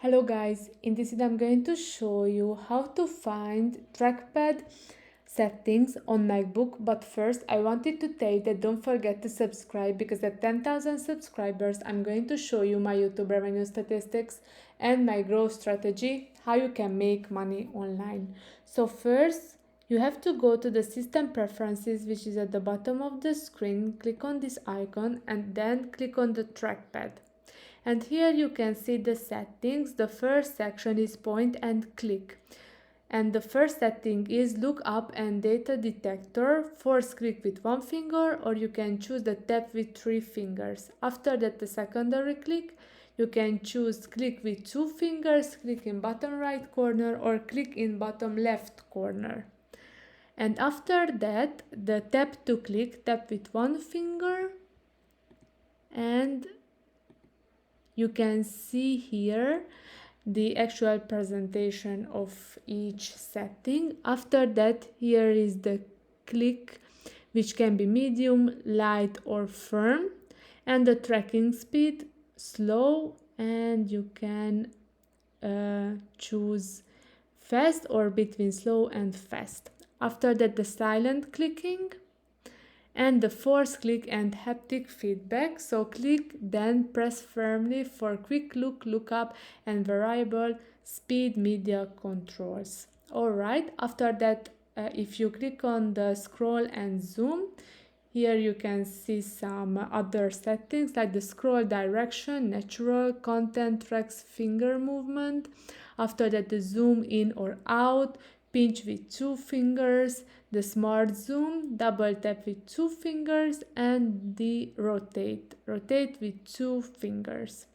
Hello guys, in this video I'm going to show you how to find trackpad settings on MacBook, but first I wanted to tell you that don't forget to subscribe because at 10,000 subscribers I'm going to show you my YouTube revenue statistics and my growth strategy, how you can make money online. So first you have to go to the system preferences, which is at the bottom of the screen, click on this icon and then click on the trackpad. And here you can see the settings. The first section is point and click. And the first setting is look up and data detector. Force click with one finger, or you can choose the tap with 3 fingers. After that, the secondary click, you can choose click with 2 fingers, click in bottom right corner, or click in bottom left corner. And after that, the tap to click, tap with 1 finger, and you can see here the actual presentation of each setting. After that, here is the click, which can be medium, light or firm, and the tracking speed slow, and you can choose fast or between slow and fast. After that, the silent clicking and the force click and haptic feedback. So click, then press firmly for quick look up and variable speed media controls. Alright, after that, if you click on the scroll and zoom, here you can see some other settings like the scroll direction, natural, content tracks finger movement. After that, the zoom in or out, pinch with 2 fingers, the smart zoom, double tap with 2 fingers, and the rotate with 2 fingers.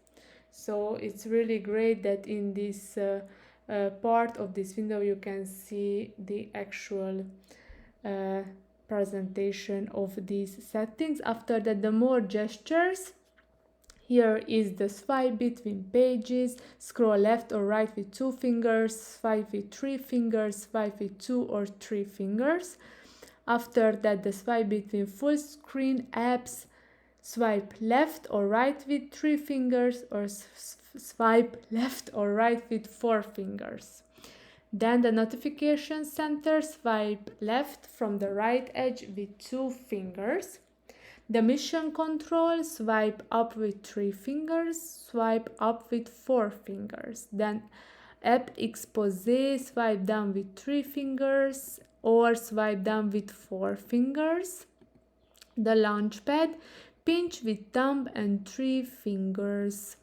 So it's really great that in this part of this window you can see the actual presentation of these settings. After that, the more gestures. Here is the swipe between pages, scroll left or right with 2 fingers, swipe with 3 fingers, swipe with 2 or 3 fingers. After that, the swipe between full screen apps, swipe left or right with 3 fingers, or swipe left or right with 4 fingers. Then the notification center, swipe left from the right edge with 2 fingers. The mission control, swipe up with 3 fingers, swipe up with 4 fingers. Then app expose, swipe down with 3 fingers or swipe down with 4 fingers. The launchpad, pinch with thumb and 3 fingers.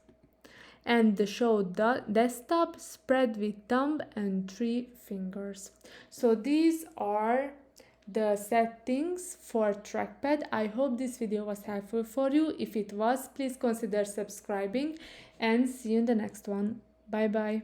And the show desktop, spread with thumb and 3 fingers. So these are the settings for trackpad. I hope this video was helpful for you. If it was, please consider subscribing and see you in the next one. Bye bye.